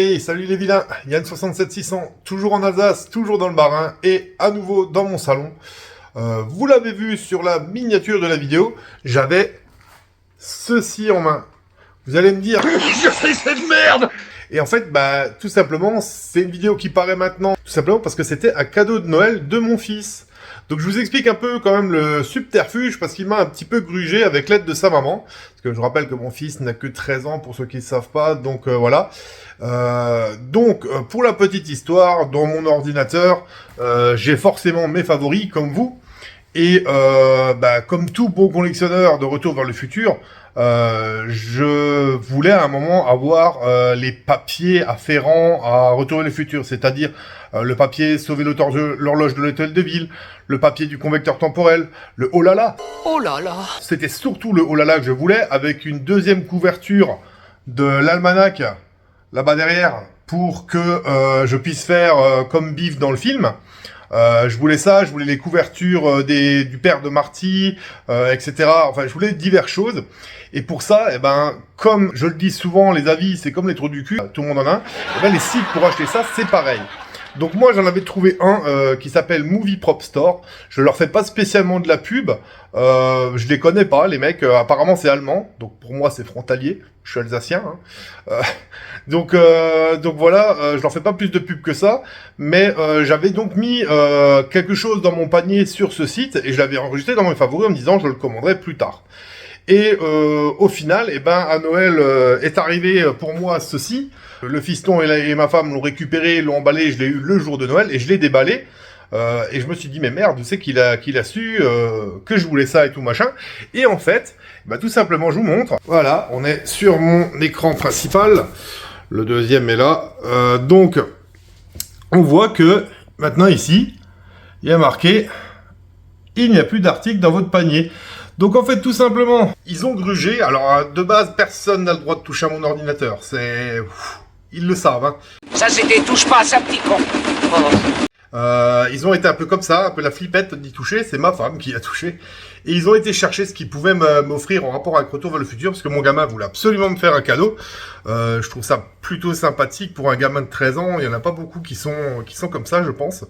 Hey, salut les vilains, Yann 67600, toujours en Alsace, toujours dans le Bas-Rhin, et à nouveau dans mon salon. Vous l'avez vu sur la miniature de la vidéo, j'avais ceci en main. Vous allez me dire... Je fais cette merde! Et en fait, tout simplement, c'est une vidéo qui paraît maintenant, tout simplement parce que c'était un cadeau de Noël de mon fils. Donc je vous explique un peu quand même le subterfuge, parce qu'il m'a un petit peu grugé avec l'aide de sa maman. Parce que je rappelle que mon fils n'a que 13 ans, pour ceux qui ne savent pas, donc voilà. Pour la petite histoire, dans mon ordinateur, j'ai forcément mes favoris, comme vous. Et comme tout bon collectionneur de Retour vers le futur, je voulais à un moment avoir les papiers afférents à Retour vers le futur, c'est-à-dire le papier Sauver l'horloge de l'hôtel de ville, le papier du convecteur temporel, le oh là là. Oh là là. C'était surtout le oh là là que je voulais, avec une deuxième couverture de l'almanach là-bas derrière, pour que je puisse faire comme Biff dans le film. Je voulais ça, je voulais les couvertures du père de Marty, etc. Enfin, je voulais diverses choses. Et pour ça, comme je le dis souvent, les avis, c'est comme les trous du cul, tout le monde en a un. Les sites pour acheter ça, c'est pareil. Donc moi, j'en avais trouvé un qui s'appelle Movie Prop Store. Je leur fais pas spécialement de la pub. Je les connais pas, les mecs. Apparemment, c'est allemand. Donc pour moi, c'est frontalier. Je suis alsacien. Donc voilà, je leur fais pas plus de pub que ça. Mais j'avais donc mis quelque chose dans mon panier sur ce site et je l'avais enregistré dans mes favoris en me disant je le commanderai plus tard. Et au final, à Noël est arrivé pour moi ceci. Le fiston et ma femme l'ont récupéré, l'ont emballé, je l'ai eu le jour de Noël et je l'ai déballé. Et je me suis dit, mais merde, tu sais qu'il a su que je voulais ça et tout machin. Et en fait, tout simplement, je vous montre. Voilà, on est sur mon écran principal. Le deuxième est là. Donc, on voit que maintenant ici, il y a marqué « Il n'y a plus d'article dans votre panier ». Donc en fait, tout simplement, ils ont grugé. Alors de base, personne n'a le droit de toucher à mon ordinateur. Ils le savent. Hein. Ça, c'était touche pas à ça, petit con. Ils ont été un peu comme ça, un peu la flippette d'y toucher. C'est ma femme qui a touché. Et ils ont été chercher ce qu'ils pouvaient m'offrir en rapport avec Retour vers le futur, parce que mon gamin voulait absolument me faire un cadeau. Je trouve ça plutôt sympathique pour un gamin de 13 ans. Il y en a pas beaucoup qui sont comme ça, je pense.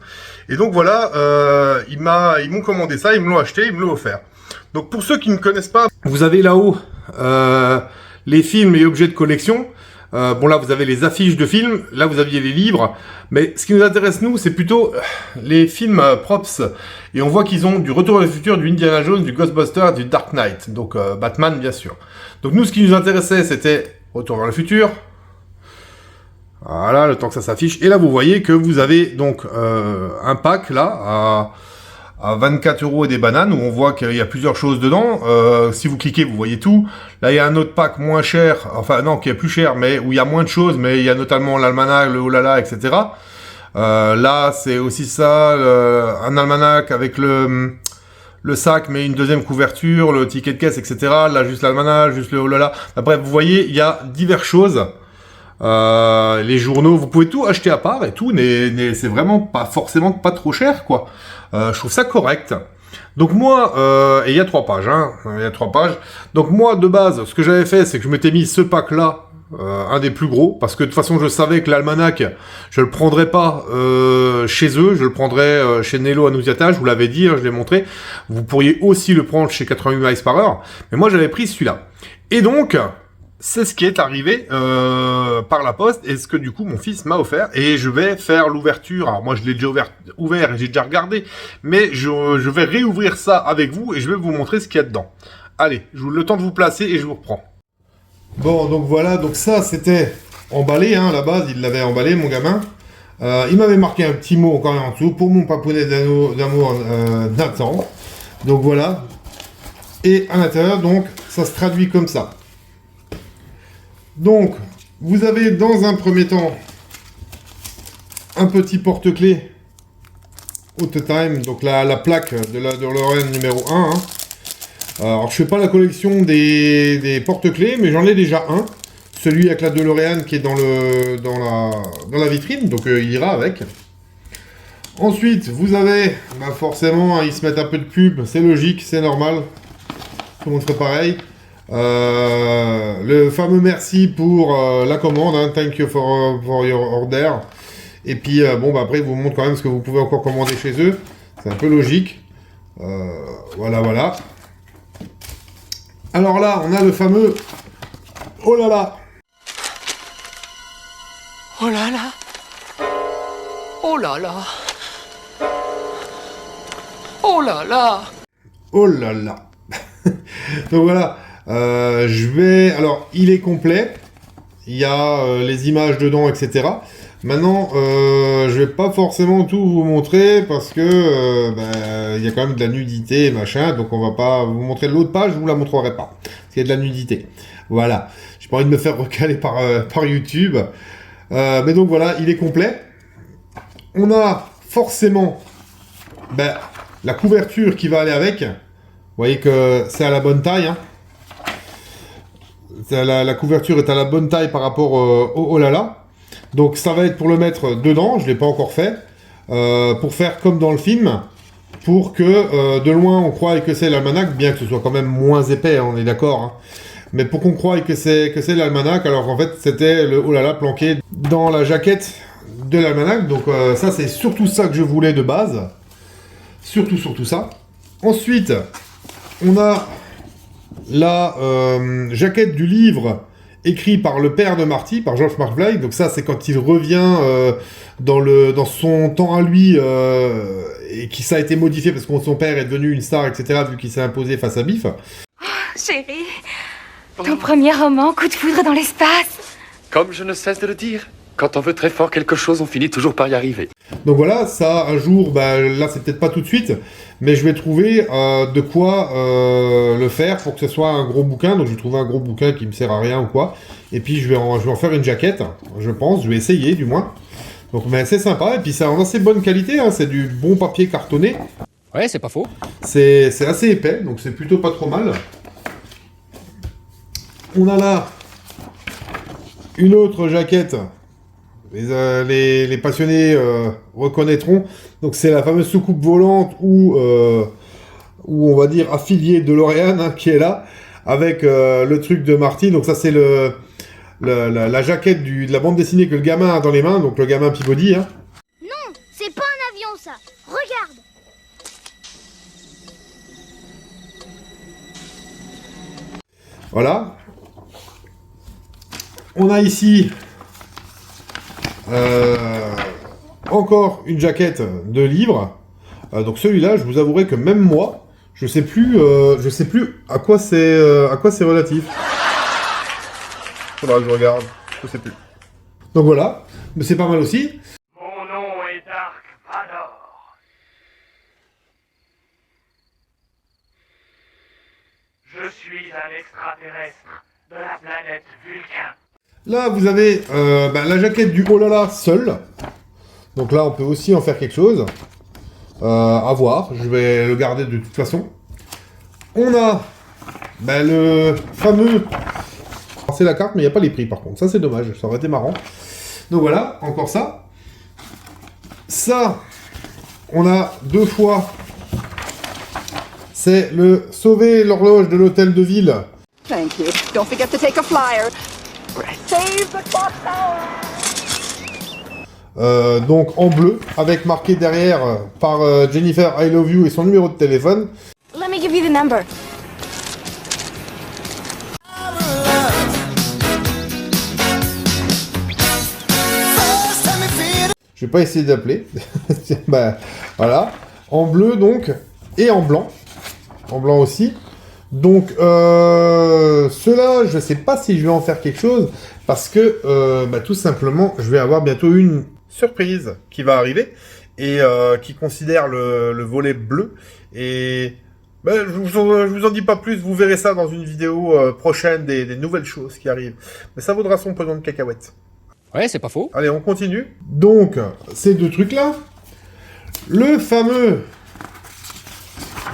Et donc voilà, ils m'ont commandé ça, ils me l'ont acheté, ils me l'ont offert. Donc pour ceux qui ne connaissent pas, vous avez là-haut les films et objets de collection. Là vous avez les affiches de films, là vous aviez les livres, mais ce qui nous intéresse nous, c'est plutôt les films props. Et on voit qu'ils ont du Retour vers le futur, du Indiana Jones, du Ghostbusters, du Dark Knight, donc Batman bien sûr. Donc nous, ce qui nous intéressait, c'était Retour vers le futur. Voilà, le temps que ça s'affiche. Et là vous voyez que vous avez donc un pack là à 24 € et des bananes, où on voit qu'il y a plusieurs choses dedans. Si vous cliquez, vous voyez tout. Là, il y a un autre pack moins cher, enfin non, qui est plus cher, mais où il y a moins de choses, mais il y a notamment l'almanach, le olala, etc. Là, c'est aussi ça, un almanach avec le sac, mais une deuxième couverture, le ticket de caisse, etc. Là, juste l'almanach, juste le olala. Bref, vous voyez, il y a diverses choses. Les journaux, vous pouvez tout acheter à part et tout, c'est vraiment pas forcément pas trop cher, quoi. Je trouve ça correct. Donc moi, et il y a 3 pages, hein, il y a 3 pages. Donc moi, de base, ce que j'avais fait, c'est que je m'étais mis ce pack-là, un des plus gros, parce que de toute façon, je savais que l'almanach, je le prendrais pas chez eux, je le prendrais chez Nello Annunziata, je vous l'avais dit, hein, je l'ai montré. Vous pourriez aussi le prendre chez 88 miles par heure, mais moi, j'avais pris celui-là. Et donc, c'est ce qui est arrivé par la poste et ce que du coup mon fils m'a offert. Et je vais faire l'ouverture. Alors moi je l'ai déjà ouvert et j'ai déjà regardé. Mais je vais réouvrir ça avec vous et je vais vous montrer ce qu'il y a dedans. Allez, je vous le temps de vous placer et je vous reprends. Bon, donc voilà. Donc ça c'était emballé. Hein, à la base, il l'avait emballé, mon gamin. Il m'avait marqué un petit mot quand même en dessous. Pour mon papounet d'amour Nathan. Donc voilà. Et à l'intérieur, donc, ça se traduit comme ça. Donc, vous avez dans un premier temps un petit porte-clés Autotime, donc la plaque de la DeLorean numéro 1. Hein. Alors, je fais pas la collection des porte-clés, mais j'en ai déjà un. Celui avec la DeLorean qui est dans la vitrine, donc il ira avec. Ensuite, vous avez, forcément, ils se mettent un peu de pub, c'est logique, c'est normal. Tout le monde ferait pareil. Le fameux merci pour la commande, hein, thank you for your order. Et puis, bon, bah, après, ils vous montrent quand même ce que vous pouvez encore commander chez eux. C'est un peu logique. Voilà, voilà. Alors là, on a le fameux... Oh là là! Oh là là. Oh là là. Oh là là. Oh là là! Donc voilà, je vais... Alors, il est complet. Il y a les images dedans, etc. Maintenant, je vais pas forcément tout vous montrer parce que il y a quand même de la nudité et machin, donc on va pas vous montrer l'autre page, je vous la montrerai pas. Parce qu'il y a de la nudité. Voilà. J'ai pas envie de me faire recaler par YouTube. Mais donc voilà, il est complet. On a forcément la couverture qui va aller avec. Vous voyez que c'est à la bonne taille. Hein. La couverture est à la bonne taille par rapport au oh là là. Donc ça va être pour le mettre dedans, je ne l'ai pas encore fait, pour faire comme dans le film, pour que de loin on croie que c'est l'almanach, bien que ce soit quand même moins épais, hein, on est d'accord, hein. Mais pour qu'on croie que c'est l'almanach, alors en fait c'était le oh là là planqué dans la jaquette de l'almanach, donc ça c'est surtout ça que je voulais de base, surtout ça. Ensuite, on a la jaquette du livre écrit par le père de Marty, par George McFly. Donc ça, c'est quand il revient dans son temps à lui et qui ça a été modifié parce que son père est devenu une star, etc. vu qu'il s'est imposé face à Biff. Chérie, ton premier roman, coup de foudre dans l'espace. Comme je ne cesse de le dire, quand on veut très fort quelque chose, on finit toujours par y arriver. Donc voilà, ça, un jour, là, c'est peut-être pas tout de suite, mais je vais trouver de quoi le faire pour que ce soit un gros bouquin. Donc je vais trouver un gros bouquin qui me sert à rien ou quoi. Et puis je vais en faire une jaquette, je pense. Je vais essayer, du moins. Donc, mais c'est sympa. Et puis c'est en assez bonne qualité, hein. C'est du bon papier cartonné. Ouais, c'est pas faux. C'est assez épais, donc c'est plutôt pas trop mal. On a là une autre jaquette. Les passionnés reconnaîtront. Donc c'est la fameuse soucoupe volante où on va dire affilié de L'Oréal, hein, qui est là avec le truc de Marty. Donc ça c'est la jaquette de la bande dessinée que le gamin a dans les mains. Donc le gamin Peabody. Hein. Non, c'est pas un avion ça. Regarde. Voilà. On a ici encore une jaquette de livre. Donc celui-là, je vous avouerai que même moi, je sais plus à quoi c'est relatif. Faudra que je regarde, je sais plus. Donc voilà, mais c'est pas mal aussi. Mon nom est Dark Vador. Je suis un extraterrestre de la planète Vulcain. Là, vous avez la jaquette du oh là là seul. Donc là, on peut aussi en faire quelque chose. À voir, je vais le garder de toute façon. On a le fameux... C'est la carte, mais il n'y a pas les prix par contre. Ça, c'est dommage, ça aurait été marrant. Donc voilà, encore ça. Ça, on a deux fois. C'est le sauver l'horloge de l'hôtel de ville. Thank you. Don't forget to take a flyer. Save the clock tower. Donc en bleu, avec marqué derrière par Jennifer I love you et son numéro de téléphone. Let me give you the number. Je vais pas essayer d'appeler. Voilà. En bleu donc, et en blanc. En blanc aussi. Donc, ceux-là, je sais pas si je vais en faire quelque chose, parce que, tout simplement, je vais avoir bientôt une surprise qui va arriver, et qui considère le volet bleu, et je vous en dis pas plus, vous verrez ça dans une vidéo prochaine des nouvelles choses qui arrivent. Mais ça vaudra son pesant de cacahuètes. Ouais, c'est pas faux. Allez, on continue. Donc, ces deux trucs-là, le fameux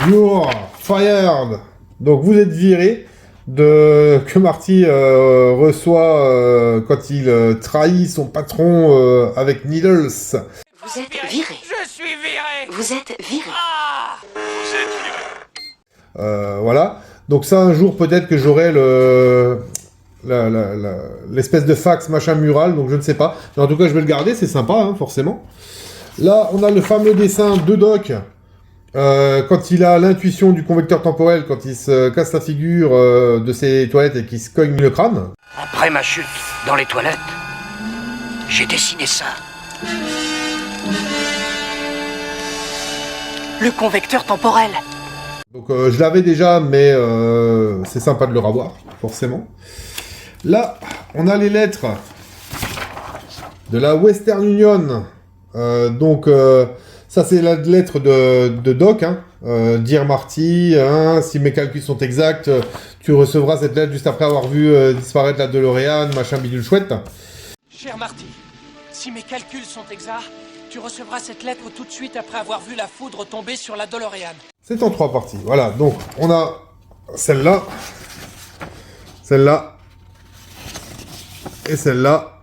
You're Fired. Donc, vous êtes viré que Marty reçoit quand il trahit son patron avec Needles. Vous êtes viré. Je suis viré. Vous êtes viré. Ah! Voilà. Donc ça, un jour, peut-être que j'aurai l'espèce de fax machin mural, donc je ne sais pas. Mais en tout cas, je vais le garder, c'est sympa, hein, forcément. Là, on a le fameux dessin de Doc, quand il a l'intuition du convecteur temporel, quand il se casse la figure de ses toilettes et qu'il se cogne le crâne. Après ma chute dans les toilettes, j'ai dessiné ça. Le convecteur temporel. Donc je l'avais déjà, mais c'est sympa de le revoir, forcément. Là, on a les lettres de la Western Union. Ça c'est la lettre de Doc. Hein. Dear Marty, hein, si mes calculs sont exacts, tu recevras cette lettre juste après avoir vu disparaître la DeLorean, machin bidule chouette. Cher Marty, si mes calculs sont exacts, tu recevras cette lettre tout de suite après avoir vu la foudre tomber sur la DeLorean. C'est en 3 parties. Voilà, donc on a celle-là, celle-là, et celle-là.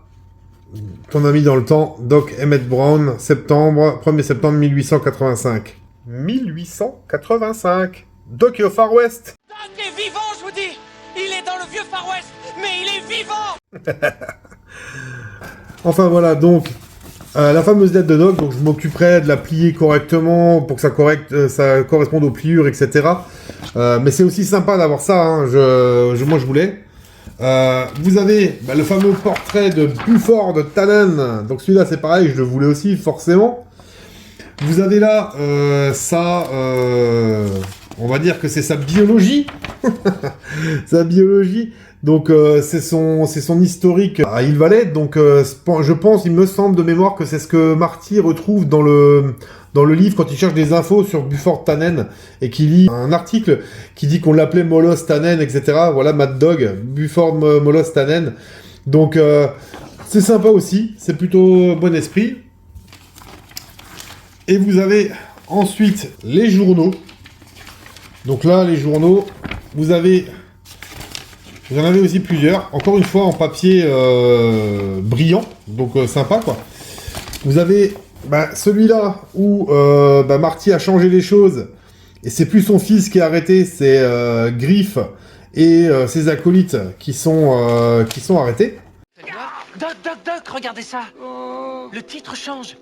Ton ami dans le temps, Doc Emmett Brown, 1er septembre 1885. 1885. Doc est au Far West. Doc est vivant, je vous dis. Il est dans le vieux Far West, mais il est vivant. Enfin voilà, donc la fameuse lettre de Doc, donc je m'occuperai de la plier correctement pour que ça corresponde aux pliures, etc. Mais c'est aussi sympa d'avoir ça, hein, moi je voulais. Vous avez le fameux portrait de Buford Tannen, donc celui-là c'est pareil, je le voulais aussi forcément. Vous avez là on va dire que c'est sa biologie, sa biologie. Donc c'est son historique à Hill Valley. Donc je pense, il me semble de mémoire que c'est ce que Marty retrouve dans le livre quand il cherche des infos sur Buford Tannen et qu'il lit un article qui dit qu'on l'appelait Molos Tannen, etc. Voilà, Mad Dog, Buford Molos Tannen. Donc c'est sympa aussi, c'est plutôt bon esprit. Et vous avez ensuite les journaux. Donc là, les journaux, vous en avez aussi plusieurs. Encore une fois, en papier brillant, donc sympa, quoi. Vous avez celui-là où Marty a changé les choses. Et c'est plus son fils qui est arrêté, c'est Griff et ses acolytes qui sont arrêtés. Doc, regardez ça. Le titre change.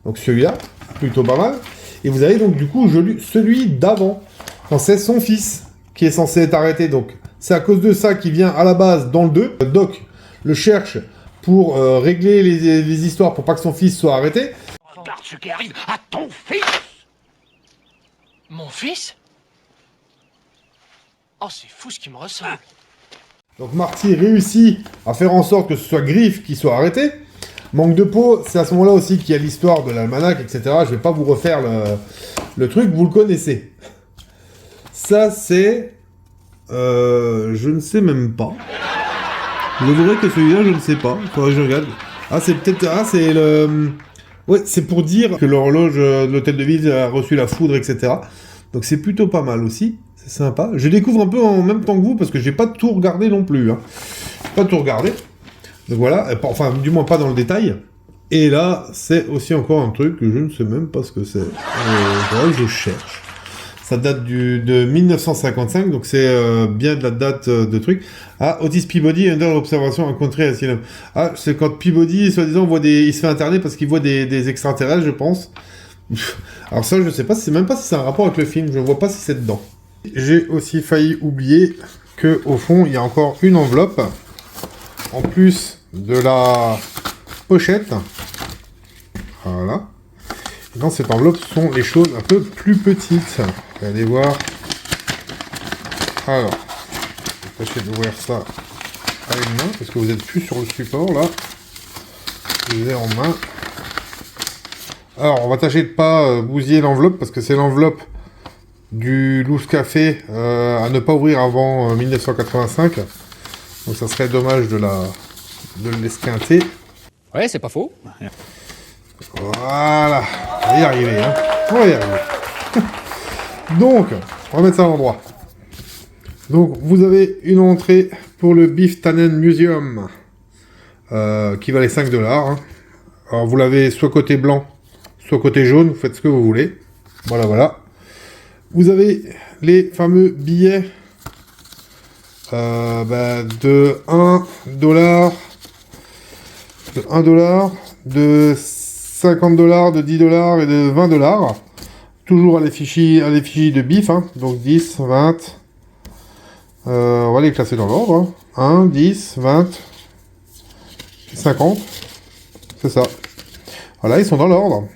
Donc celui-là, plutôt pas mal. Et vous avez donc du coup celui d'avant, quand c'est son fils qui est censé être arrêté. Donc c'est à cause de ça qu'il vient à la base dans le 2. Doc le cherche pour régler les histoires pour pas que son fils soit arrêté. Regarde ce qui arrive à ton fils. Mon fils? Oh, c'est fou ce qui me ressemble. Donc Marty réussit à faire en sorte que ce soit Griff qui soit arrêté. Manque de peau, c'est à ce moment-là aussi qu'il y a l'histoire de l'almanach, etc. Je vais pas vous refaire le truc, vous le connaissez. Ça, c'est... je ne sais même pas. Je voudrais que celui-là, je ne sais pas. Il faudrait que je regarde. Ah, c'est peut-être... Ah, c'est le... Ouais, c'est pour dire que l'horloge de l'hôtel de ville a reçu la foudre, etc. Donc c'est plutôt pas mal aussi. C'est sympa. Je découvre un peu en même temps que vous, parce que j'ai pas tout regardé non plus. Hein. Pas tout regardé. Donc voilà, enfin du moins pas dans le détail. Et là, c'est aussi encore un truc que je ne sais même pas ce que c'est. Je cherche. Ça date de 1955, donc c'est bien de la date de truc. Ah, Otis Peabody, under observation rencontré à Asylum. Ah, c'est quand Peabody, soi-disant, il se fait interner parce qu'il voit des extraterrestres, je pense. Alors ça, je sais pas, c'est même pas si c'est un rapport avec le film, je ne vois pas si c'est dedans. J'ai aussi failli oublier que au fond, il y a encore une enveloppe. En plus de la pochette. Voilà. Et dans cette enveloppe sont les choses un peu plus petites. Allez voir. Alors, je vais tâcher d'ouvrir ça à une main, parce que vous n'êtes plus sur le support, là. Je les ai en main. Alors, on va tâcher de pas bousiller l'enveloppe, parce que c'est l'enveloppe du Loose Café à ne pas ouvrir avant 1985. Donc ça serait dommage de l'esquinter. Ouais, c'est pas faux. Voilà. On va y arriver, hein. On va y arriver. Donc, on va mettre ça à l'endroit. Donc, vous avez une entrée pour le Beef Tannen Museum qui valait $5. Hein. Alors, vous l'avez soit côté blanc, soit côté jaune, vous faites ce que vous voulez. Voilà, voilà. Vous avez les fameux billets de 1 $, de 1 $, de 50 $, de 10 $ et de 20 $. Toujours à l'effigie de BIF, hein. Donc 10, 20. On va les classer dans l'ordre. Hein. 1, 10, 20, 50. C'est ça. Voilà, ils sont dans l'ordre.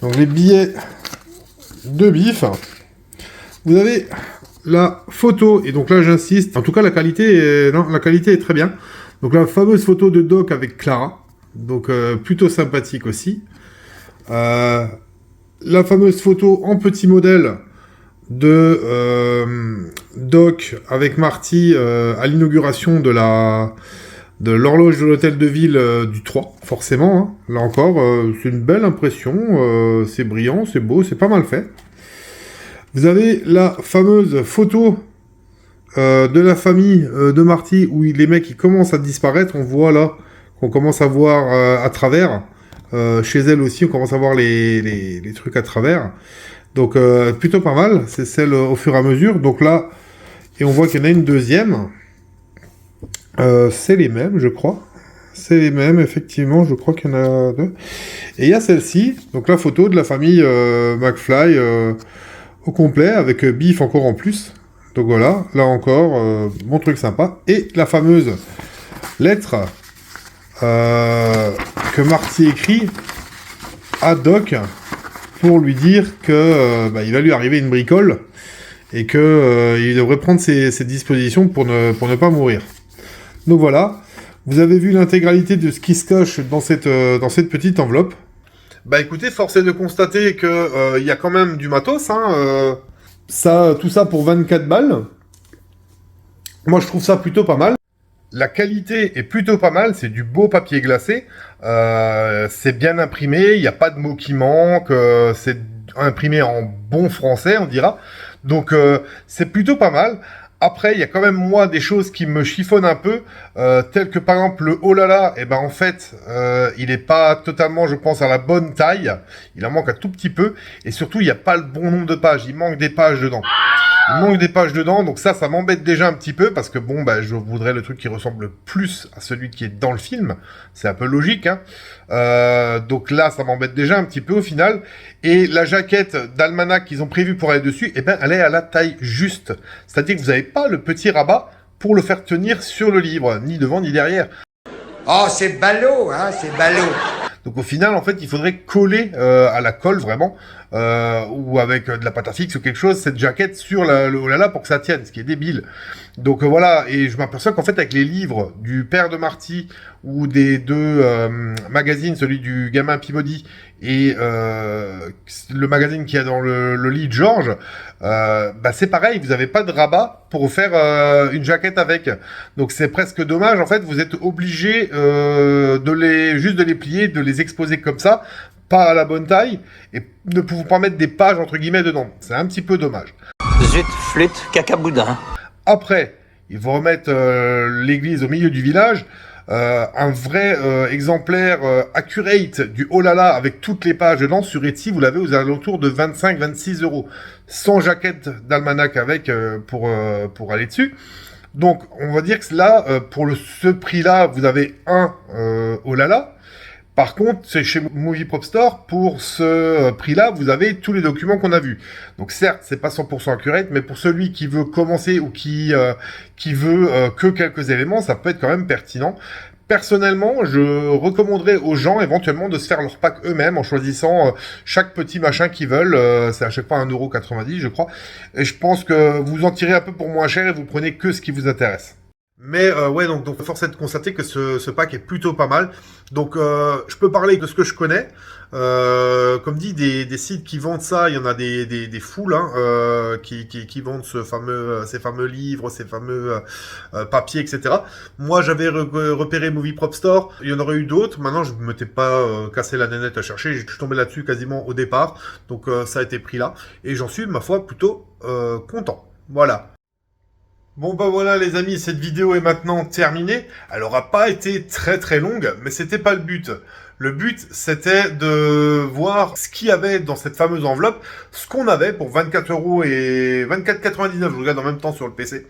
Donc les billets de BIF. Vous avez la photo, et donc là j'insiste, en tout cas la qualité est très bien. Donc la fameuse photo de Doc avec Clara, donc plutôt sympathique aussi. La fameuse photo en petit modèle de Doc avec Marty à l'inauguration de l'horloge de l'hôtel de ville du 3, forcément. Hein. Là encore, c'est une belle impression, c'est brillant, c'est beau, c'est pas mal fait. Vous avez la fameuse photo de la famille de Marty où les mecs ils commencent à disparaître. On voit là qu'on commence à voir à travers. Chez elle aussi, on commence à voir les trucs à travers. Donc plutôt pas mal. C'est celle au fur et à mesure. Donc là, et on voit qu'il y en a une deuxième. C'est les mêmes, je crois. C'est les mêmes, effectivement. Je crois qu'il y en a deux. Et il y a celle-ci. Donc la photo de la famille McFly au complet, avec Biff encore en plus. Donc voilà, là encore, bon truc sympa. Et la fameuse lettre que Marty écrit à Doc pour lui dire que il va lui arriver une bricole et que il devrait prendre ses dispositions pour ne pas mourir. Donc voilà, vous avez vu l'intégralité de ce qui se cache dans cette petite enveloppe. Bah écoutez, force est de constater que y a quand même du matos, hein. Tout ça pour 24 balles. Moi, je trouve ça plutôt pas mal. La qualité est plutôt pas mal. C'est du beau papier glacé. C'est bien imprimé. Il n'y a pas de mots qui manquent. C'est imprimé en bon français, on dira. Donc, c'est plutôt pas mal. Après, il y a quand même, moi, des choses qui me chiffonnent un peu, telles que, par exemple, le oh là là, en fait, il n'est pas totalement, je pense, à la bonne taille. Il en manque un tout petit peu. Et surtout, il n'y a pas le bon nombre de pages. Il manque des pages dedans. Donc ça m'embête déjà un petit peu, parce que, je voudrais le truc qui ressemble plus à celui qui est dans le film. C'est un peu logique, hein. Donc là, ça m'embête déjà un petit peu au final. Et la jaquette d'almanach qu'ils ont prévu pour aller dessus, elle est à la taille juste. C'est-à-dire que vous n'avez pas le petit rabat pour le faire tenir sur le livre, ni devant ni derrière. Oh, c'est ballot, hein, c'est ballot. Donc au final, en fait, il faudrait coller à la colle vraiment, ou avec de la pâte à fixe ou quelque chose, cette jaquette sur le oh là là pour que ça tienne, ce qui est débile. Donc voilà, et je m'aperçois qu'en fait, avec les livres du père de Marty ou des deux magazines, celui du gamin Peabody et le magazine qu'il y a dans le lit de George, c'est pareil, vous n'avez pas de rabat pour faire une jaquette avec. Donc c'est presque dommage, en fait, vous êtes obligé juste de les plier, de les exposer comme ça, pas à la bonne taille, et ne pouvons pas mettre des pages entre guillemets dedans. C'est un petit peu dommage. Zut, flûte, cacaboudin. Après, ils vont remettre l'église au milieu du village. Un vrai exemplaire accurate du oh là là avec toutes les pages dedans sur Etsy, vous l'avez aux alentours de 25-26 €. Sans jaquette d'almanach avec pour aller dessus. Donc, on va dire que là, pour ce prix-là, vous avez un oh là là. Par contre, c'est chez Movie Prop Store, pour ce prix-là, vous avez tous les documents qu'on a vus. Donc certes, c'est pas 100% accurate, mais pour celui qui veut commencer ou qui veut que quelques éléments, ça peut être quand même pertinent. Personnellement, je recommanderais aux gens éventuellement de se faire leur pack eux-mêmes en choisissant chaque petit machin qu'ils veulent. C'est à chaque fois 1,90 €, je crois. Et je pense que vous en tirez un peu pour moins cher et vous prenez que ce qui vous intéresse. Mais ouais, donc force est de constater que ce pack est plutôt pas mal. Donc je peux parler de ce que je connais. Comme dit, des sites qui vendent ça, il y en a des foules hein, qui vendent ces fameux livres, ces fameux papiers, etc. Moi, j'avais repéré Movie Prop Store. Il y en aurait eu d'autres. Maintenant, je ne m'étais pas cassé la nénette à chercher. Je suis tombé là-dessus quasiment au départ. Donc ça a été pris là. Et j'en suis, ma foi, plutôt content. Voilà. Bon voilà les amis, cette vidéo est maintenant terminée. Elle aura pas été très très longue, mais c'était pas le but. Le but, c'était de voir ce qu'il y avait dans cette fameuse enveloppe, ce qu'on avait pour 24 € et 24,99, je regarde en même temps sur le PC.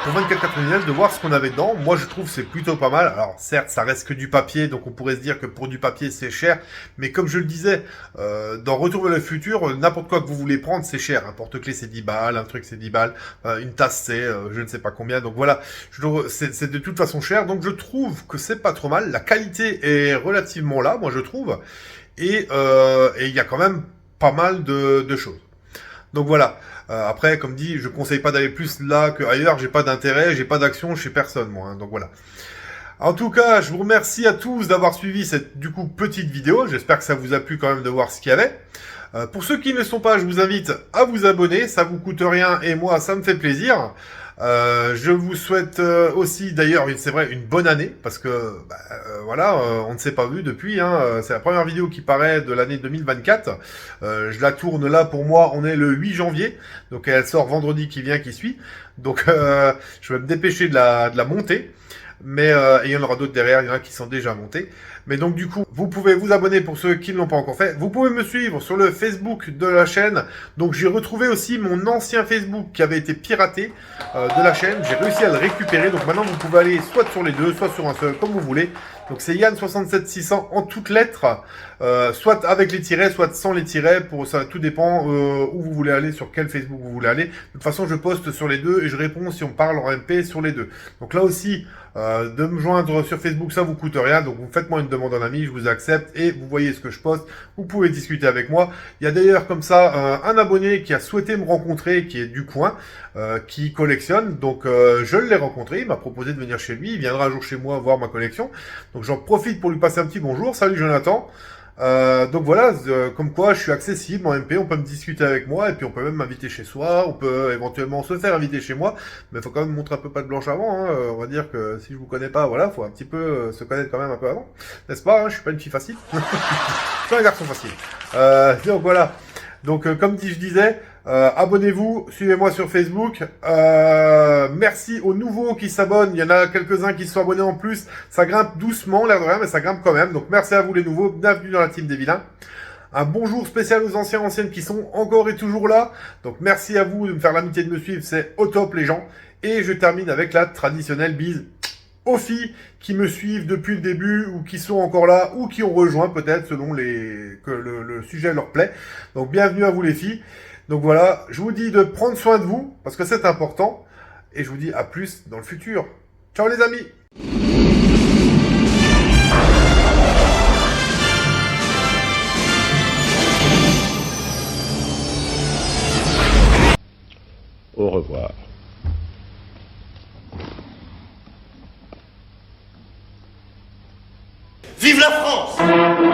Pour 24,99, de voir ce qu'on avait dedans. Moi, je trouve que c'est plutôt pas mal. Alors, certes, ça reste que du papier, donc on pourrait se dire que pour du papier, c'est cher. Mais comme je le disais, dans Retour vers le futur, n'importe quoi que vous voulez prendre, c'est cher. Un porte-clés, c'est 10 balles, un truc, c'est 10 balles, une tasse, c'est je ne sais pas combien. Donc voilà, c'est de toute façon cher. Donc je trouve que c'est pas trop mal. La qualité est relativement là, moi je trouve. Et il y a quand même pas mal de choses. Donc voilà. Après, comme dit, je conseille pas d'aller plus là qu'ailleurs. J'ai pas d'intérêt, j'ai pas d'action chez personne, moi. Hein, donc voilà. En tout cas, je vous remercie à tous d'avoir suivi cette petite vidéo. J'espère que ça vous a plu quand même de voir ce qu'il y avait. Pour ceux qui ne le sont pas, je vous invite à vous abonner. Ça vous coûte rien et moi, ça me fait plaisir. Je vous souhaite aussi, d'ailleurs, c'est vrai, une bonne année, parce que voilà, on ne s'est pas vu depuis. Hein, c'est la première vidéo qui paraît de l'année 2024. Je la tourne là pour moi. On est le 8 janvier, donc elle sort vendredi qui vient, qui suit. Donc je vais me dépêcher de la monter. Mais il y en aura d'autres derrière, il y en a qui sont déjà montés. Mais donc du coup, vous pouvez vous abonner pour ceux qui ne l'ont pas encore fait. Vous pouvez me suivre sur le Facebook de la chaîne. Donc j'ai retrouvé aussi mon ancien Facebook qui avait été piraté de la chaîne. J'ai réussi à le récupérer. Donc maintenant, vous pouvez aller soit sur les deux, soit sur un seul, comme vous voulez. Donc c'est Yann67600 en toutes lettres, soit avec les tirets, soit sans les tirets. Pour ça, tout dépend où vous voulez aller, sur quel Facebook vous voulez aller. De toute façon, je poste sur les deux et je réponds si on parle en MP sur les deux. Donc là aussi, de me joindre sur Facebook, ça vous coûte rien. Donc vous faites-moi une demande en ami, je vous accepte et vous voyez ce que je poste. Vous pouvez discuter avec moi. Il y a d'ailleurs comme ça un abonné qui a souhaité me rencontrer, qui est du coin, qui collectionne. Donc je l'ai rencontré, il m'a proposé de venir chez lui. Il viendra un jour chez moi voir ma collection. Donc j'en profite pour lui passer un petit bonjour. Salut Jonathan. Donc voilà, comme quoi je suis accessible en MP, on peut me discuter avec moi et puis on peut même m'inviter chez soi, on peut éventuellement se faire inviter chez moi, mais il faut quand même montrer un peu patte blanche avant, hein. On va dire que si je vous connais pas, voilà, faut un petit peu se connaître quand même un peu avant, n'est-ce pas, hein, je suis pas une fille facile, je suis un garçon facile. Donc voilà, donc comme je disais, abonnez-vous, suivez-moi sur Facebook. Merci aux nouveaux qui s'abonnent. Il y en a quelques-uns qui se sont abonnés en plus. Ça grimpe doucement, l'air de rien, mais ça grimpe quand même. Donc merci à vous les nouveaux. Bienvenue dans la team des vilains. Un bonjour spécial aux anciennes qui sont encore et toujours là. Donc merci à vous de me faire l'amitié de me suivre. C'est au top les gens. Et je termine avec la traditionnelle bise aux filles qui me suivent depuis le début ou qui sont encore là ou qui ont rejoint peut-être selon que le sujet leur plaît. Donc bienvenue à vous les filles. Donc voilà, je vous dis de prendre soin de vous, parce que c'est important, et je vous dis à plus dans le futur. Ciao les amis! Au revoir. Vive la France!